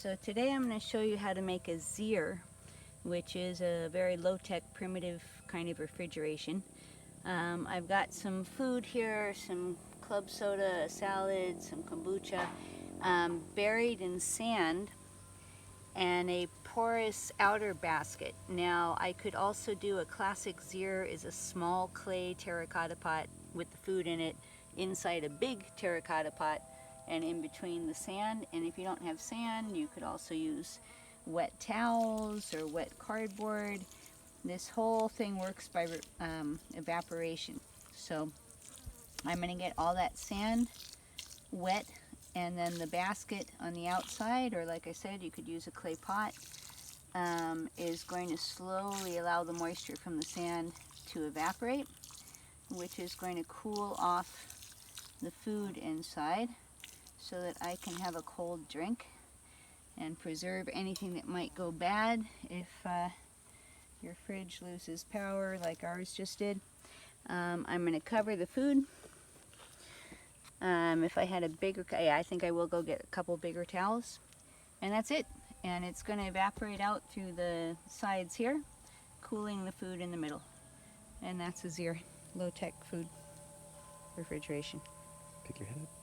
So today I'm going to show you how to make a Zeer, which is a very low-tech, primitive kind of refrigeration. I've got some food here, some club soda, a salad, some kombucha, buried in sand, and a porous outer basket. Now I could also do a classic Zeer, is a small clay terracotta pot with the food in it inside a big terracotta pot and in between the sand. And if you don't have sand, you could also use wet towels or wet cardboard. This whole thing works by evaporation. So I'm going to get all that sand wet, and then the basket on the outside, or like I said, you could use a clay pot, is going to slowly allow the moisture from the sand to evaporate, which is going to cool off the food inside so that I can have a cold drink and preserve anything that might go bad if your fridge loses power like ours just did. I'm going to cover the food. If I had a bigger, yeah, I think I will go get a couple bigger towels. And that's it. And it's going to evaporate out through the sides here, cooling the food in the middle. And that's a Zeer low-tech food refrigeration. Pick your head up.